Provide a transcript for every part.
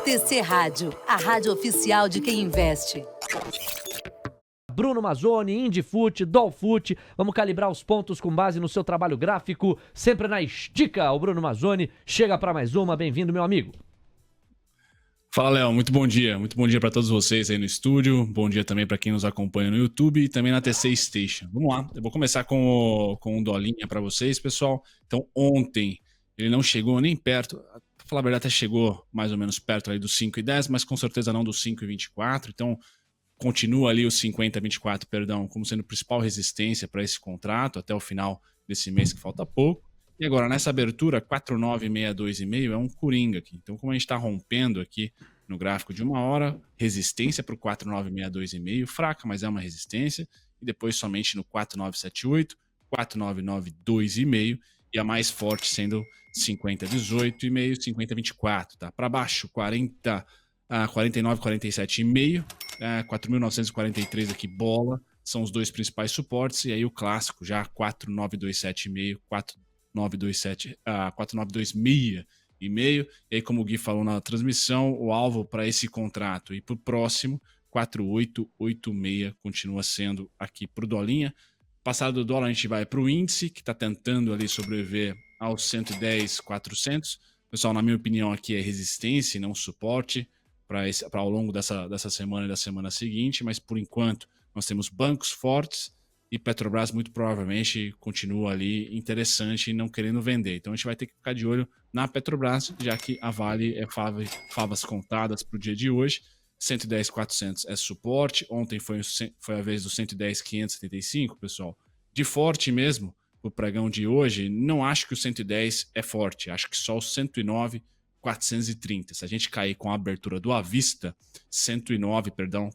TC Rádio, a rádio oficial de quem investe. Bruno Mazzoni, Indifute, Dolfute, vamos calibrar os pontos com base no seu trabalho gráfico, sempre na estica. O Bruno Mazzoni chega para mais uma, bem-vindo, meu amigo. Fala, Léo, muito bom dia para todos vocês aí no estúdio, bom dia também para quem nos acompanha no YouTube e também na TC Station. Vamos lá, eu vou começar com um dolinha para vocês, pessoal. Então, ontem ele não chegou nem perto, pra falar a verdade, até chegou mais ou menos perto ali dos 5,10, mas com certeza não dos 5,24, então continua ali os 50,24, perdão, como sendo a principal resistência para esse contrato até o final desse mês, que falta pouco. E agora, nessa abertura, 4,962,5 é um coringa aqui. Então, como a gente está rompendo aqui no gráfico de uma hora, resistência para o 4,962,5, fraca, mas é uma resistência. E depois somente no 4,978, 4,992,5 e a mais forte sendo 50,18,5, 50,24. Tá? Para baixo, 49,47,5, 4.943 aqui, bola. São os dois principais suportes. E aí o clássico já 4,927,5, 4,926,5. E aí, como o Gui falou na transmissão, o alvo para esse contrato e para o próximo, 4,886, continua sendo aqui para o dolinha. Passado do dólar, a gente vai para o índice, que está tentando ali sobreviver aos 110,400. Pessoal, na minha opinião, aqui é resistência e não suporte para ao longo dessa semana e da semana seguinte, mas por enquanto nós temos bancos fortes e Petrobras muito provavelmente continua ali interessante e não querendo vender. Então a gente vai ter que ficar de olho na Petrobras, já que a Vale é favas contadas para o dia de hoje. 110,400 é suporte. Ontem foi a vez do 110,575, pessoal. De forte mesmo, o pregão de hoje, não acho que o 110 é forte. Acho que só o 109,430. Se a gente cair com a abertura do Avista,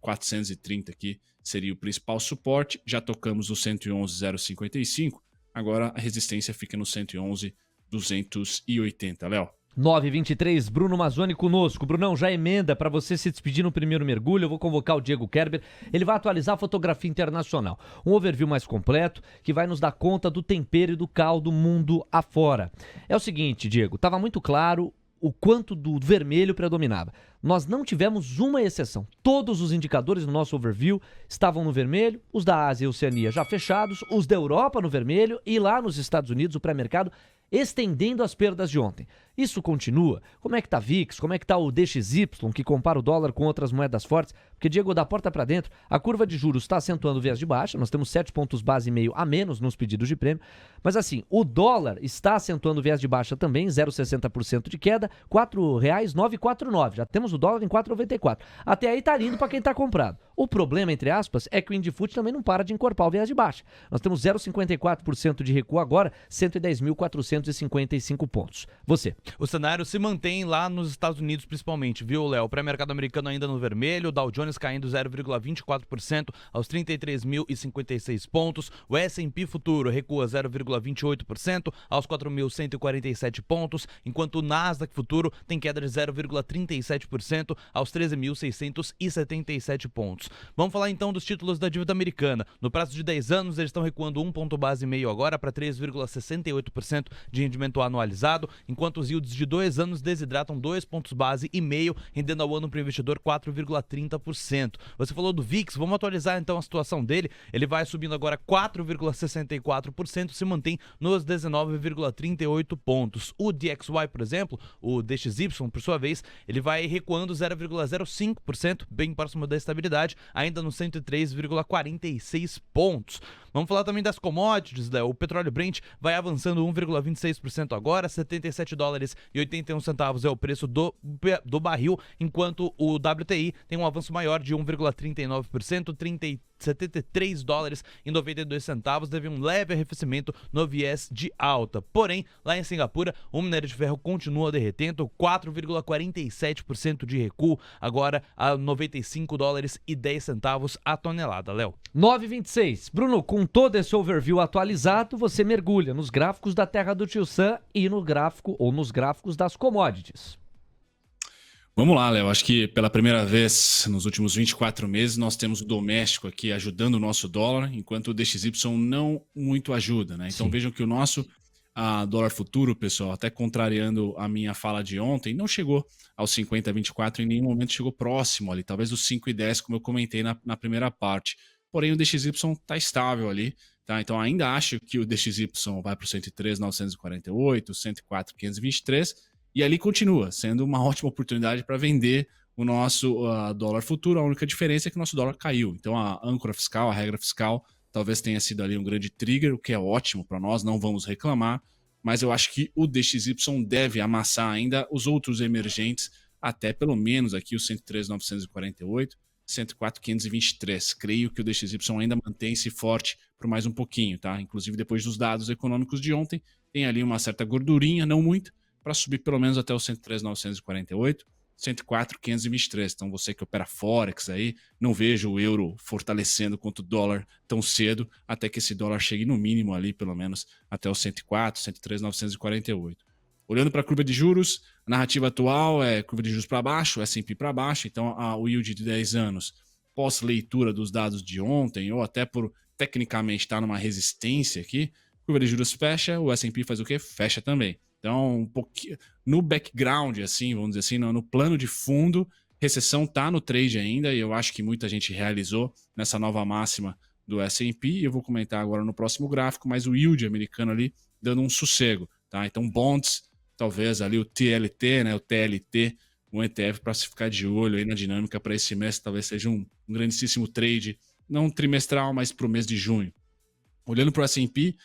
430 aqui seria o principal suporte. Já tocamos o 111,055. Agora a resistência fica no 111,280. Léo. 9h23, Bruno Mazzoni conosco. Brunão, já emenda para você se despedir no primeiro mergulho. Eu vou convocar o Diego Kerber. Ele vai atualizar a fotografia internacional. Um overview mais completo que vai nos dar conta do tempero e do caldo mundo afora. É o seguinte, Diego, estava muito claro o quanto do vermelho predominava. Nós não tivemos uma exceção. Todos os indicadores no nosso overview estavam no vermelho, os da Ásia e Oceania já fechados, os da Europa no vermelho e lá nos Estados Unidos o pré-mercado estendendo as perdas de ontem. Isso continua? Como é que tá VIX? Como é que tá o DXY, que compara o dólar com outras moedas fortes? Porque, Diego, da porta para dentro, a curva de juros está acentuando o viés de baixa, nós temos 7 pontos base e meio a menos nos pedidos de prêmio, mas assim, o dólar está acentuando o viés de baixa também, 0,60% de queda, R$ 4,949. Já temos o dólar em 4,94. Até aí tá lindo para quem tá comprado. O problema, entre aspas, é que o Indifute também não para de encorpar o viés de baixa. Nós temos 0,54% de recuo agora, 110.455 pontos. Você. O cenário se mantém lá nos Estados Unidos, principalmente, viu, Léo? O pré-mercado americano ainda no vermelho, o Dow Jones caindo 0,24% aos 33.056 pontos, o S&P futuro recua 0,28% aos 4.147 pontos, enquanto o Nasdaq futuro tem queda de 0,37% aos 13.677 pontos. Vamos falar então dos títulos da dívida americana. No prazo de 10 anos, eles estão recuando 1 ponto base e meio agora para 3,68% de rendimento anualizado, enquanto os yields de 2 anos desidratam 2 pontos base e meio, rendendo ao ano para o investidor 4,30%. Você falou do VIX, vamos atualizar então a situação dele. Ele vai subindo agora 4,64%, se mantém nos 19,38 pontos. O DXY, por exemplo, o DXY, por sua vez, ele vai recuando 0,05%, bem próximo da estabilidade, ainda nos 103,46 pontos. Vamos falar também das commodities, né? O petróleo Brent vai avançando 1,26% agora, $70,81 é o preço do barril, enquanto o WTI tem um avanço maior de 1,39%, $73,92, teve um leve arrefecimento no viés de alta. Porém, lá em Singapura, o minério de ferro continua derretendo, 4,47% de recuo, agora a $95,10 a tonelada, Léo. 9h26. Bruno, com todo esse overview atualizado, você mergulha nos gráficos da Terra do Tio Sam e no gráfico ou nos gráficos das commodities. Vamos lá, Léo. Acho que pela primeira vez nos últimos 24 meses nós temos o doméstico aqui ajudando o nosso dólar, enquanto o DXY não muito ajuda, né? Então vejam que o nosso a dólar futuro, pessoal, até contrariando a minha fala de ontem, não chegou aos 50,24 em nenhum momento, chegou próximo ali, talvez os 5,10, como eu comentei na primeira parte. Porém, o DXY está estável ali, tá? Então, ainda acho que o DXY vai para o 103,948, 104,523, e ali continua sendo uma ótima oportunidade para vender o nosso dólar futuro. A única diferença é que o nosso dólar caiu. Então, a âncora fiscal, a regra fiscal, talvez tenha sido ali um grande trigger, o que é ótimo para nós, não vamos reclamar, mas eu acho que o DXY deve amassar ainda os outros emergentes, até pelo menos aqui o 103,948, 104,523. Creio que o DXY ainda mantém-se forte por mais um pouquinho, tá? Inclusive depois dos dados econômicos de ontem, tem ali uma certa gordurinha, não muito, para subir pelo menos até o 103,948. 104,523. Então você que opera Forex aí, não vejo o euro fortalecendo contra o dólar tão cedo, até que esse dólar chegue no mínimo ali, pelo menos, até os 104, 103,948. Olhando para a curva de juros, a narrativa atual é curva de juros para baixo, S&P para baixo, então o yield de 10 anos, pós leitura dos dados de ontem, ou até por tecnicamente estar numa resistência aqui, curva de juros fecha, o S&P faz o quê? Fecha também. Então, um pouquinho no background, assim, vamos dizer assim, no plano de fundo, recessão está no trade ainda, e eu acho que muita gente realizou nessa nova máxima do S&P, e eu vou comentar agora no próximo gráfico, mas o yield americano ali dando um sossego, tá? Então, bonds, talvez ali o TLT, né, o TLT, um ETF para se ficar de olho aí na dinâmica para esse mês, talvez seja um grandíssimo trade, não trimestral, mas para o mês de junho. Olhando para o S&P,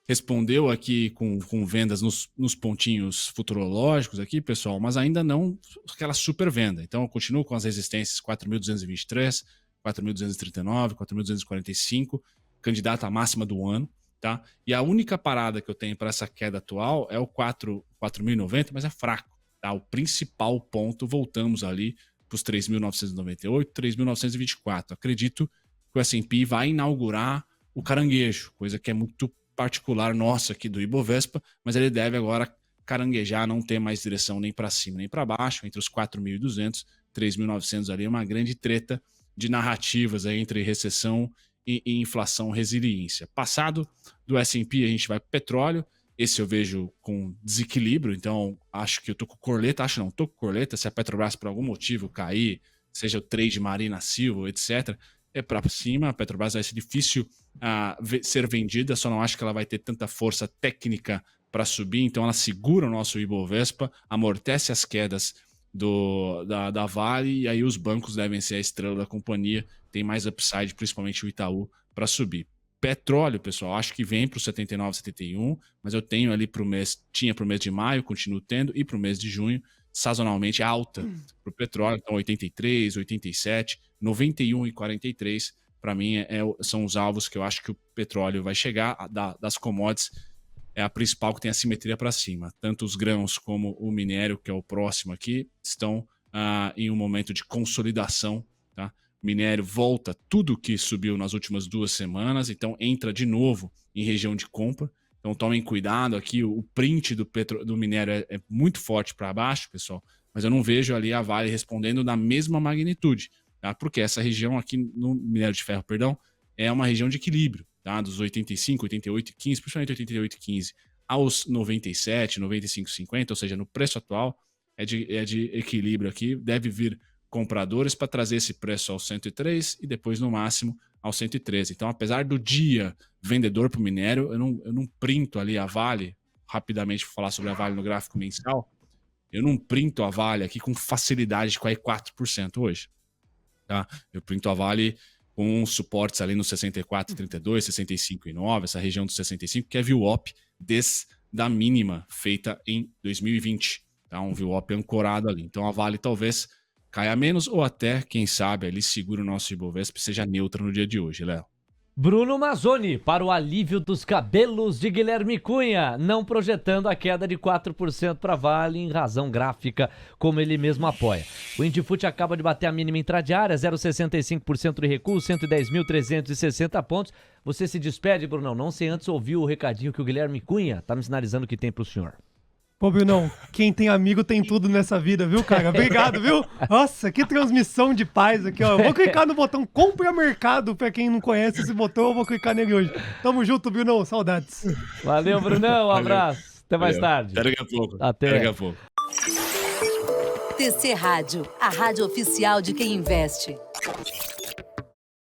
respondeu aqui com vendas nos pontinhos futurológicos aqui, pessoal, mas ainda não aquela super venda. Então, eu continuo com as resistências 4.223, 4.239, 4.245, candidata à máxima do ano, tá? E a única parada que eu tenho para essa queda atual é o 4.090, mas é fraco, tá? O principal ponto, voltamos ali para os 3.998, 3.924. Acredito que o S&P vai inaugurar o caranguejo, coisa que é muito particular nossa aqui do Ibovespa, mas ele deve agora caranguejar, não ter mais direção nem para cima nem para baixo, entre os 4.200 e 3.900 ali, uma grande treta de narrativas aí entre recessão e inflação resiliência. Passado do S&P, a gente vai para o petróleo, esse eu vejo com desequilíbrio, então acho que eu tô com corleta, tô com corleta, se a Petrobras por algum motivo cair, seja o trade Marina Silva, etc., é para cima, a Petrobras vai ser difícil ser vendida, só não acho que ela vai ter tanta força técnica para subir, então ela segura o nosso Ibovespa, amortece as quedas da Vale, e aí os bancos devem ser a estrela da companhia, tem mais upside, principalmente o Itaú, para subir. Petróleo, pessoal, acho que vem para o 79, 71, mas eu tenho ali tinha para o mês de maio, continuo tendo, e para o mês de junho, sazonalmente alta para o petróleo, então 83, 87, 91 e 43, para mim são os alvos que eu acho que o petróleo vai chegar, das commodities, é a principal que tem a simetria para cima. Tanto os grãos como o minério, que é o próximo aqui, estão em um momento de consolidação, tá? Minério volta tudo que subiu nas últimas 2 semanas, então entra de novo em região de compra. Então tomem cuidado aqui, o print do minério é muito forte para baixo, pessoal, mas eu não vejo ali a Vale respondendo na mesma magnitude, tá? Porque essa região aqui no minério de ferro, é uma região de equilíbrio, tá? Dos 85, 88 e 15, principalmente 88 e 15, aos 97, 95 e 50, ou seja, no preço atual é de equilíbrio aqui, deve vir compradores para trazer esse preço ao 103 e depois no máximo ao 113. Então, apesar do dia vendedor para o minério, eu não printo ali a Vale, rapidamente vou falar sobre a Vale no gráfico mensal, eu não printo a Vale aqui com facilidade de cair 4% hoje. Tá? Eu printo a Vale com suportes ali no 64,32, 65,9, essa região dos 65, que é VWAP desde a mínima feita em 2020. Tá? Um VWAP ancorado ali. Então a Vale talvez caia menos ou até, quem sabe, ali segura o nosso Ibovespa e seja neutra no dia de hoje, Léo. Bruno Mazzoni, para o alívio dos cabelos de Guilherme Cunha, não projetando a queda de 4% para Vale em razão gráfica, como ele mesmo apoia. O Indifut acaba de bater a mínima intradiária, 0,65% de recuo, 110.360 pontos. Você se despede, Bruno, não sem antes ouvir o recadinho que o Guilherme Cunha está me sinalizando que tem para o senhor. Pô, Brunão, quem tem amigo tem tudo nessa vida, viu, cara? Obrigado, viu? Nossa, que transmissão de paz aqui, ó. Eu vou clicar no botão Compre a Mercado, pra quem não conhece esse botão, eu vou clicar nele hoje. Tamo junto, Brunão, saudades. Valeu, Brunão, um abraço. Até mais tarde. Até daqui a pouco. Até. Até daqui a pouco. TC Rádio, a rádio oficial de quem investe.